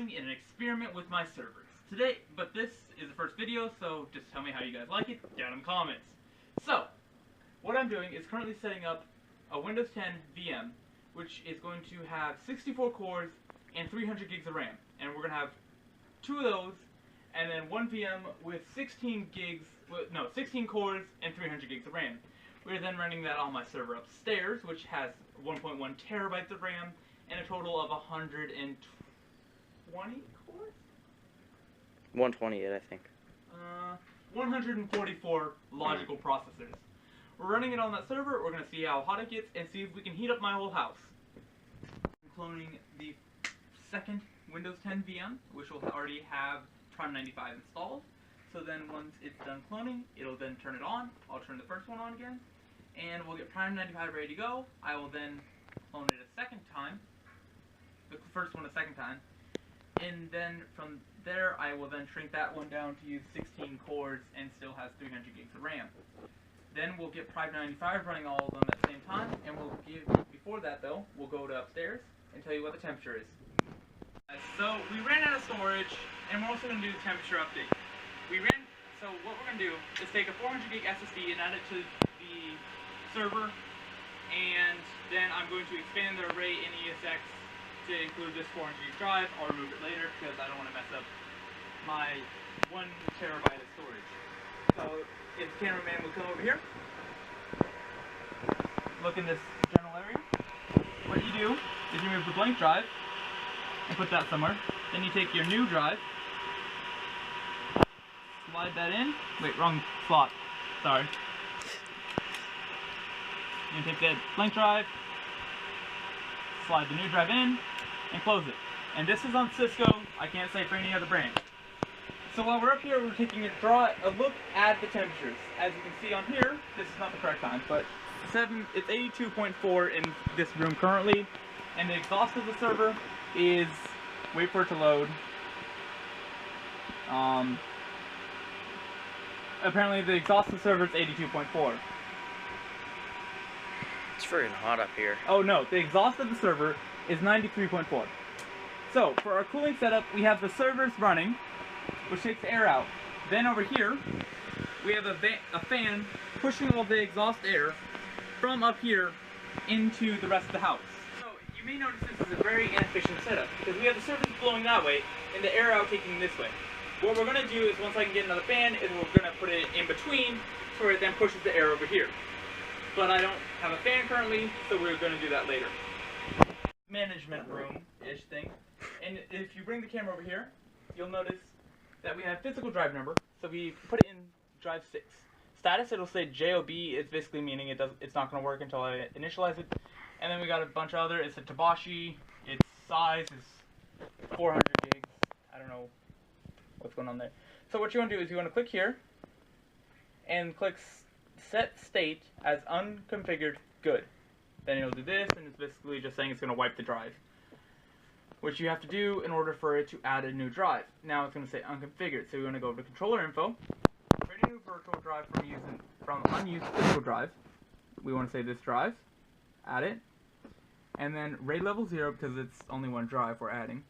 doing an experiment with my servers today, but this is the first video, so just tell me how you guys like it down in the comments. So, what I'm doing is currently setting up a Windows 10 VM, which is going to have 64 cores and 300 gigs of RAM, and we're going to have 2 of those, and then one VM with 16 cores and 300 gigs of RAM. We're then running that on my server upstairs, which has 1.1 terabytes of RAM and a total of 120 cores? 128, I think. 144 logical processors. We're running it on that server. We're going to see how hot it gets and see if we can heat up my whole house. I'm cloning the second Windows 10 VM, which will already have Prime 95 installed. So then once it's done cloning, it'll then turn it on. I'll turn the first one on again, and we'll get Prime 95 ready to go. I will then clone it a second time, the first one a second time, and then from there I will then shrink that one down to use 16 cores and still has 300 gigs of RAM. Then we'll get Prime 95 running all of them at the same time, and before that though, we'll go to upstairs and tell you what the temperature is. So we ran out of storage, and we're also going to do the temperature update. So what we're going to do is take a 400 gig SSD and add it to the server, and then I'm going to expand the array in ESX to include this 400 gig drive. I'll remove it later because I don't want to mess up my 1 terabyte of storage. So if the cameraman will come over here, look in this general area. What you do is you remove the blank drive and put that somewhere. Then you take your new drive, slide that in. Wait, wrong slot. Sorry. You take the blank drive, slide the new drive in, and close it. And this is on Cisco. I can't say for any other brand. So while we're up here, we're taking a look at the temperatures. As you can see on here, this is not the correct time, but it's 82.4 in this room currently, and the exhaust of the server is, wait for it to load. Apparently the exhaust of the server is 82.4. It's freaking hot up here. Oh no, the exhaust of the server is 93.4. So, for our cooling setup, we have the servers running, which takes the air out. Then over here, we have a fan pushing all the exhaust air from up here into the rest of the house. So, you may notice this is a very inefficient setup, because we have the servers blowing that way, and the air out taking this way. What we're going to do is, once I can get another fan, is we're going to put it in between, so it then pushes the air over here. But I don't have a fan currently, so we're going to do that later. Management room-ish thing. And if you bring the camera over here, you'll notice that we have physical drive number, so we put it in drive 6. Status, it'll say JOB, it's basically meaning it's not going to work until I initialize it. And then we got a bunch of other, it's a Tabashi, its size is 400 gigs, I don't know what's going on there. So what you want to do is you want to click here, and click set state as unconfigured good. Then it'll do this, and it's basically just saying it's going to wipe the drive, which you have to do in order for it to add a new drive. Now it's going to say unconfigured, so we want to go to controller info, create a new virtual drive from unused physical drive. We want to say this drive, add it, and then RAID level 0 because it's only one drive we're adding.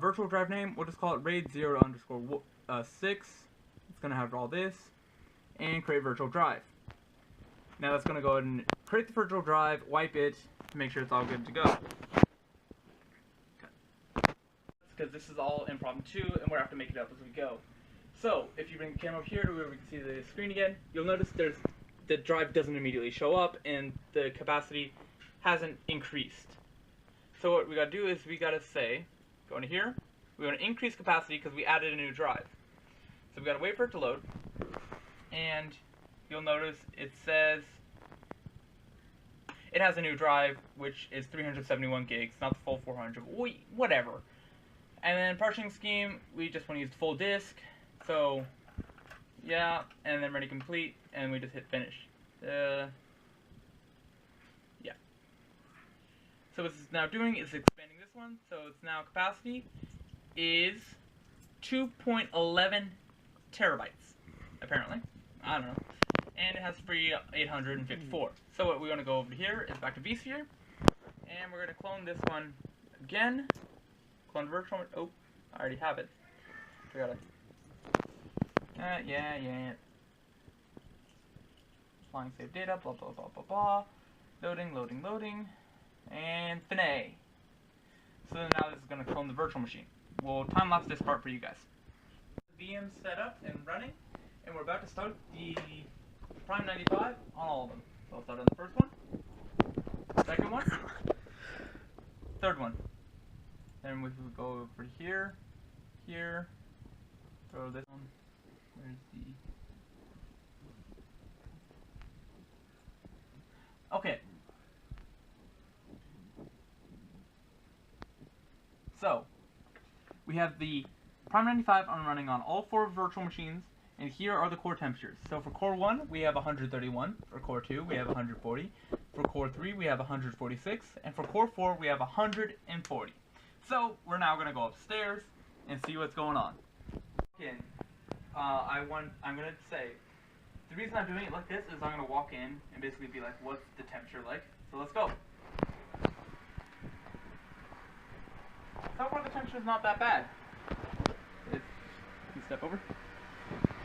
Virtual drive name, we'll just call it RAID 0_6. It's going to have all this, and create virtual drive. Now that's going to go ahead and create the virtual drive, wipe it, to make sure it's all good to go. Because this is all impromptu, and we're going to have to make it up as we go. So, if you bring the camera over here to where we can see the screen again, you'll notice the drive doesn't immediately show up, and the capacity hasn't increased. So what we got to do is we got to say, go into here, we want to increase capacity because we added a new drive. So we got to wait for it to load, and you'll notice it says it has a new drive, which is 371 gigs, not the full 400, whatever. And then partitioning scheme, we just want to use the full disk, so yeah, and then ready complete, and we just hit finish. Yeah. So what it's now doing is expanding this one, so it's now capacity is 2.11 terabytes, apparently. I don't know. And it has free 854. So what we want to go over here is back to vSphere, and we're going to clone this one again. clone virtual. Oh, I already have it. I gotta. Yeah. Applying save data. Blah blah blah blah blah. Loading. And finay. So now this is gonna clone the virtual machine. We'll time lapse this part for you guys. VM set up and running, and we're about to start the Prime 95 on all of them. So I'll start on the first one, second one, third one. Then we will go over here, throw this one. Where's the... Okay. So, we have the Prime 95 running on all 4 virtual machines, and here are the core temperatures. So for core 1, we have 131. For core 2, we have 140. For core 3, we have 146. And for core 4, we have 140. So we're now going to go upstairs and see what's going on. Again, I'm going to say, the reason I'm doing it like this is I'm going to walk in and basically be like, what's the temperature like? So let's go. So far the temperature is not that bad. Can you step over?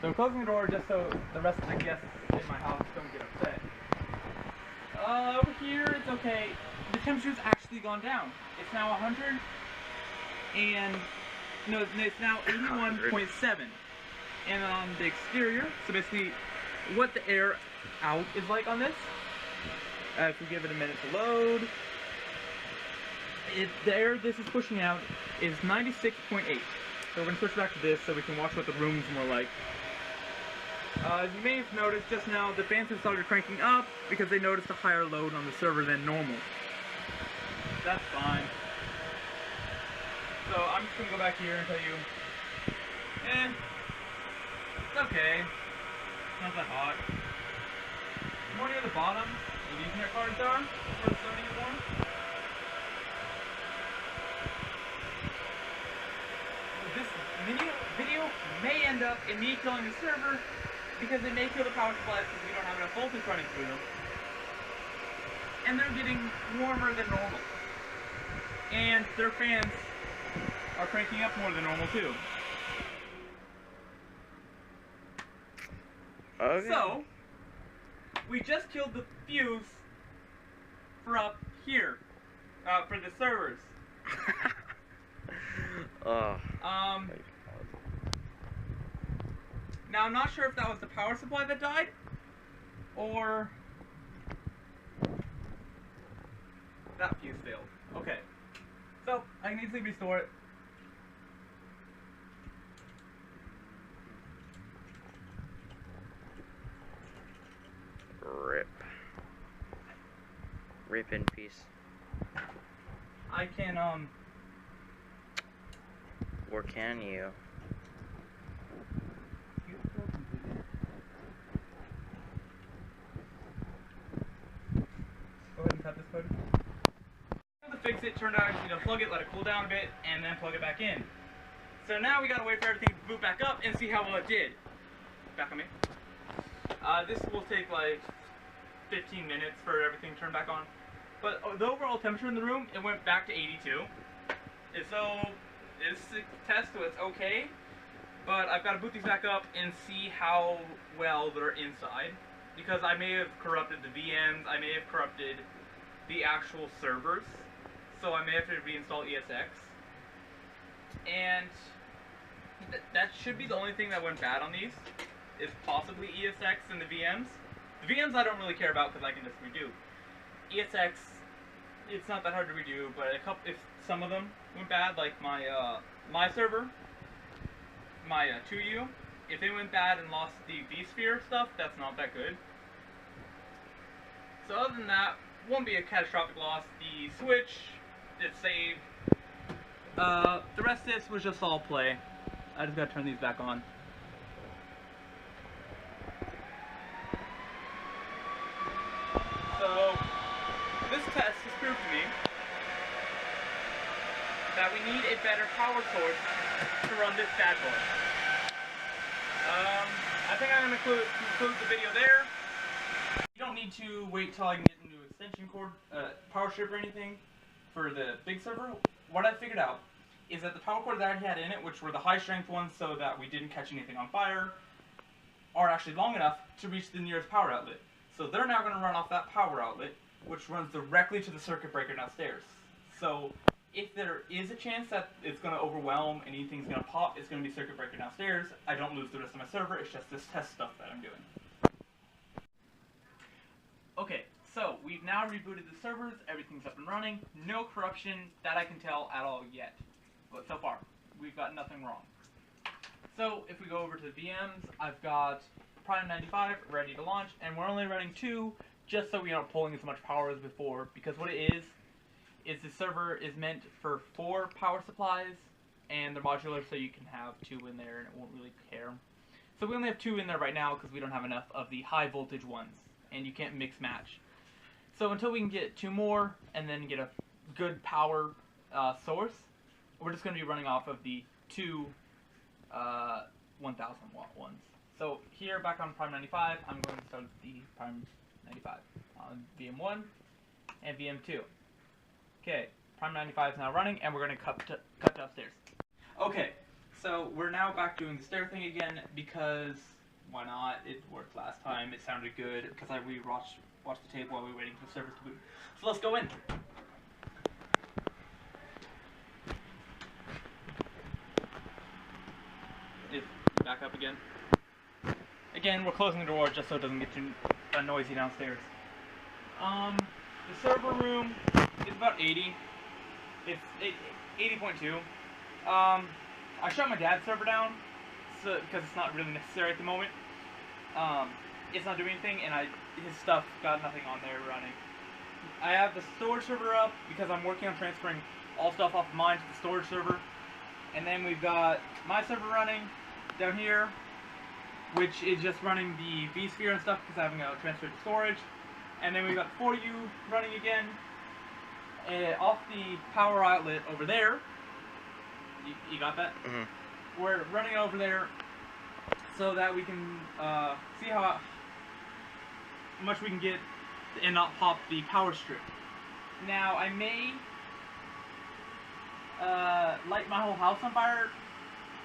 So I'm closing the door just so the rest of the guests in my house don't get upset. Over here it's okay. The temperature's actually gone down. It's now 100 and no, it's now 81.7. And on the exterior, so basically what the air out is like on this. If we give it a minute to load, the air this is pushing out is 96.8. So we're going to switch back to this so we can watch what the room's more like. As you may have noticed just now, the fans have started cranking up because they noticed a higher load on the server than normal. That's fine. So I'm just going to go back here and tell you, it's okay. It's not that hot. More near the bottom, the Ethernet cards are, where the starting is on. This video may end up in me killing the server because it may kill the power supplies because we don't have enough voltage running through them. And they're getting warmer than normal. And their fans are cranking up more than normal too. Okay. So, we just killed the fuse for up here, for the servers. Oh. Now I'm not sure if that was the power supply that died, or that fuse failed. Okay, so I can easily restore it. Rip in peace. I can, Or can you? Go ahead and cut this code. To fix it, turned out you plug it, let it cool down a bit, and then plug it back in. So now we gotta wait for everything to boot back up and see how well it did. Back on me. This will take like 15 minutes for everything to turn back on. But the overall temperature in the room, it went back to 82. And so this test was okay, but I've got to boot these back up and see how well they're inside. Because I may have corrupted the VMs, I may have corrupted the actual servers, so I may have to reinstall ESX. And that should be the only thing that went bad on these, is possibly ESX and the VMs. The VMs I don't really care about because I can just redo. ESX, it's not that hard to redo, but if some of them went bad, like my server, my 2U, if it went bad and lost the vSphere stuff, that's not that good. So other than that, won't be a catastrophic loss. The switch, it's saved. The rest of this was just all play. I just gotta turn these back on. So, this test has proved to me that we need a better power source to run this bad boy. I think I'm going to conclude the video there. You don't need to wait till I can get a new extension cord, power strip or anything for the big server. What I figured out is that the power cords that I had in it, which were the high strength ones so that we didn't catch anything on fire, are actually long enough to reach the nearest power outlet. So they're now going to run off that power outlet, which runs directly to the circuit breaker downstairs. So if there is a chance that it's going to overwhelm and anything's going to pop, it's going to be circuit breaker downstairs. I don't lose the rest of my server, it's just this test stuff that I'm doing. Okay, so we've now rebooted the servers, everything's up and running, no corruption that I can tell at all yet. But so far, we've got nothing wrong. So if we go over to the VMs, I've got Prime 95 ready to launch, and we're only running 2 just so we aren't pulling as much power as before, because what it is the server is meant for 4 power supplies, and they're modular so you can have 2 in there and it won't really care. So we only have 2 in there right now because we don't have enough of the high voltage ones, and you can't mix match. So until we can get 2 more and then get a good power source, we're just going to be running off of the 2 1000 watt ones. So here back on Prime 95, I'm going to start the Prime 95 on VM1 and VM2. Okay, Prime 95 is now running, and we're going to cut to upstairs. Okay, so we're now back doing the stair thing again because why not? It worked last time. It sounded good because we watched the tape while we were waiting for the servers to boot. So let's go in. Back up again. Again, we're closing the door just so it doesn't get too noisy downstairs. The server room is about 80. It's 80.2. I shut my dad's server down because it's not really necessary at the moment. It's not doing anything, and his stuff got nothing on there running. I have the storage server up because I'm working on transferring all stuff off of mine to the storage server. And then we've got my server running down here, which is just running the vSphere and stuff because I haven't got to transfer to storage. And then we've got 4U running again off the power outlet over there. You got that? Mm-hmm. We're running over there so that we can see how much we can get and not pop the power strip. Now I may light my whole house on fire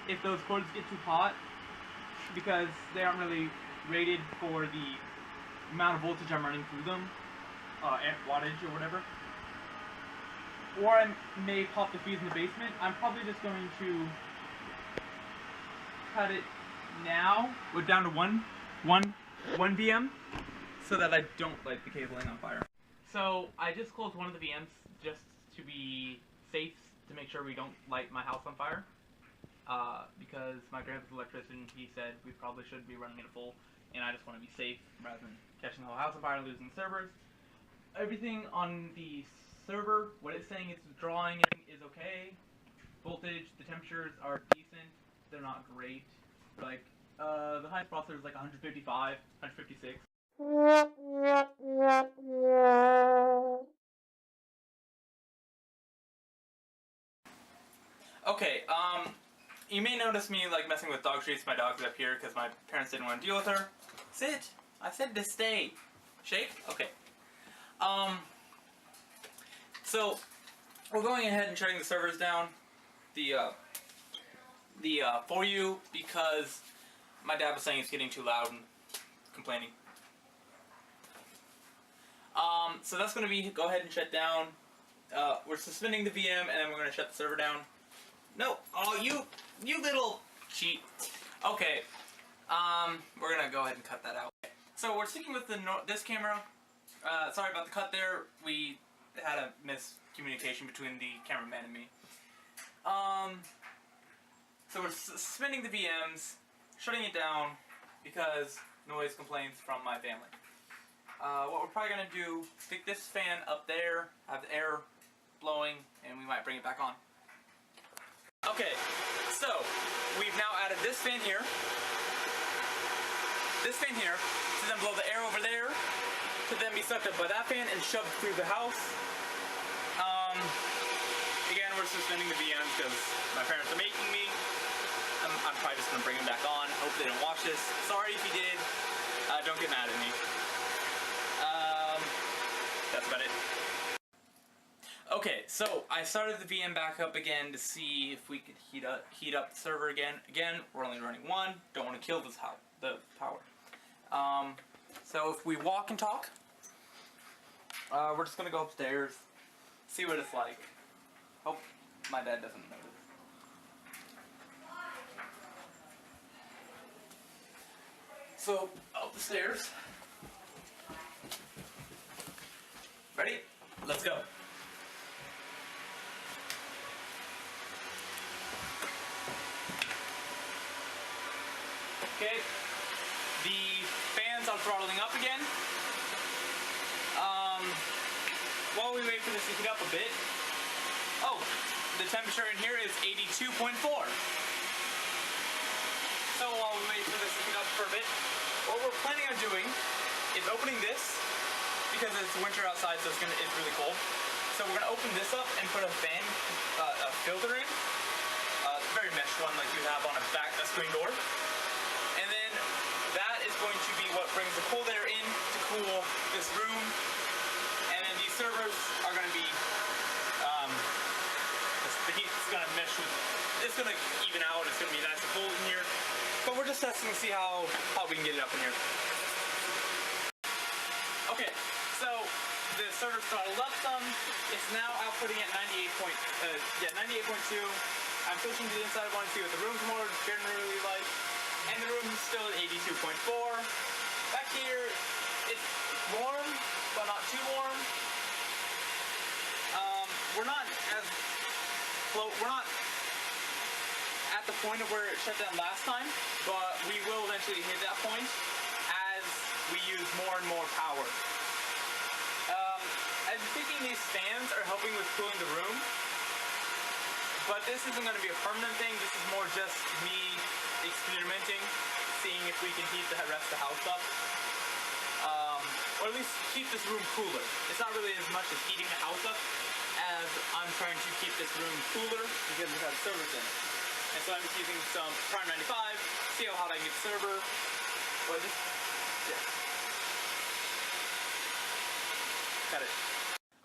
if those cords get too hot, because they aren't really rated for the amount of voltage I'm running through them, amp wattage or whatever. Or I may pop the fuse in the basement. I'm probably just going to cut it now, we're down to one VM, so that I don't light the cabling on fire. So I just closed one of the VMs just to be safe, to make sure we don't light my house on fire. Because my grandpa's an electrician, he said we probably shouldn't be running it full, and I just want to be safe rather than catching the whole house on fire and losing servers. Everything on the server, what it's saying it's drawing is okay. Voltage, the temperatures are decent. They're not great. Like, the highest processor is like 155, 156. Okay, you may notice me like messing with dog treats. My dog's up here because my parents didn't want to deal with her. Sit! I said to stay. Shake? Okay. So we're going ahead and shutting the servers down. The 4U, because my dad was saying it's getting too loud and complaining. So that's going to be go ahead and shut down. We're suspending the VM, and then we're going to shut the server down. No, oh you little cheat. Okay, we're going to go ahead and cut that out. So we're sticking with this camera. Sorry about the cut there. We had a miscommunication between the cameraman and me. So we're suspending the VMs, shutting it down because noise complaints from my family. What we're probably going to do, stick this fan up there, have the air blowing, and we might bring it back on. Okay, so we've now added this fan here, to then blow the air over there, to then be sucked up by that fan and shoved through the house. Again, we're suspending the VMs because my parents are making me. I'm probably just going to bring them back on. Hope they didn't watch this. Sorry if you did. Don't get mad at me. That's about it. Okay, so I started the VM back up again to see if we could heat up the server again. Again, we're only running one. Don't want to kill the power. So if we walk and talk, we're just gonna go upstairs, see what it's like. Hope my dad doesn't notice. So up the stairs. Ready? Let's go. Okay, the fans are throttling up again. While we wait for this to heat up a bit, oh, the temperature in here is 82.4. So while we wait for this to heat up for a bit, what we're planning on doing is opening this, because it's winter outside, so it's really cold. So we're gonna open this up and put a fan, a filter in, very meshed one like you have on a screen door. And then that is going to be what brings the cold air in to cool this room. And then these servers are going to be, the heat's going to mesh with, it's going to even out, it's going to be nice and cold in here. But we're just testing to see how we can get it up in here. Okay, so the server's throttled up some. It's now outputting at 98.2. I'm switching to the inside one to see what the room's more generally like. And the room is still at 82.4. Back here, it's warm, but not too warm. We're not at the point of where it shut down last time, but we will eventually hit that point as we use more and more power. I'm thinking these fans are helping with cooling the room, but this isn't going to be a permanent thing. This is more just me experimenting, seeing if we can heat the rest of the house up, or at least keep this room cooler. It's not really as much as heating the house up as I'm trying to keep this room cooler because it has servers in it. And so I'm just using some Prime 95, see how hot I can get the server. But just, yeah. Got it.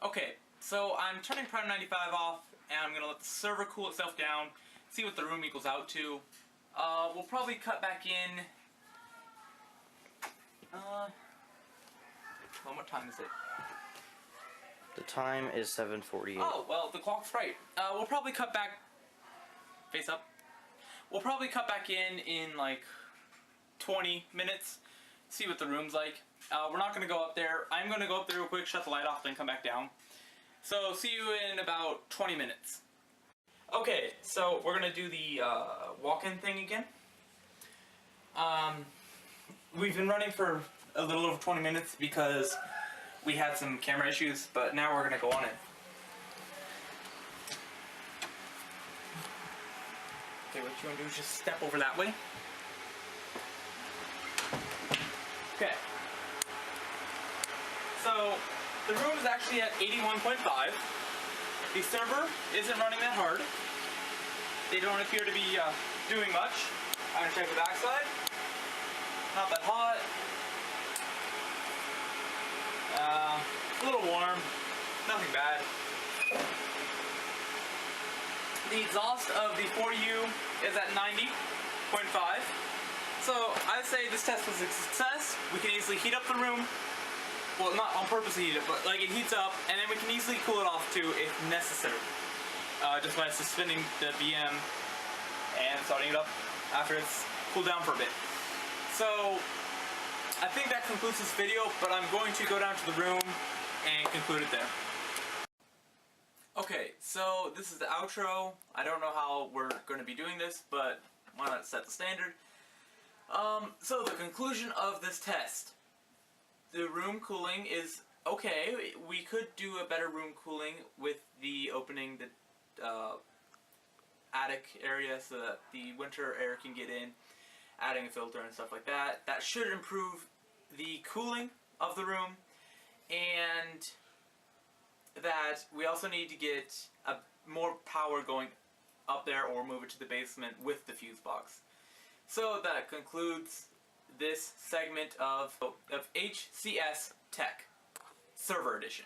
Okay, so I'm turning Prime 95 off, and I'm gonna let the server cool itself down, see what the room equals out to. We'll probably cut back in. Well, what time is it? The time is 7:48. Oh, well, the clock's right. We'll probably cut back. Face up. We'll probably cut back in like 20 minutes. See what the room's like. We're not gonna go up there. I'm gonna go up there real quick, shut the light off, then come back down. So see you in about 20 minutes. Okay, so we're gonna do the walk-in thing again. We've been running for a little over 20 minutes because we had some camera issues, but now we're gonna go on it. Okay, what you wanna do is just step over that way. Okay. So the room is actually at 81.5. The server isn't running that hard. They don't appear to be doing much. I'm gonna check the backside. Not that hot. A little warm. Nothing bad. The exhaust of the 4U is at 90.5. So I'd say this test was a success. We can easily heat up the room. Well, not on purpose to heat it, but like it heats up, and then we can easily cool it off too if necessary. Just by suspending the VM and starting it up after it's cooled down for a bit. So I think that concludes this video, but I'm going to go down to the room and conclude it there. Okay, so this is the outro. I don't know how we're going to be doing this, but why not set the standard? So the conclusion of this test. The room cooling is okay. We could do a better room cooling with the opening the attic area so that the winter air can get in, adding a filter and stuff like that. That should improve the cooling of the room, and that we also need to get more power going up there or move it to the basement with the fuse box. So that concludes this segment of HCS Tech Server Edition.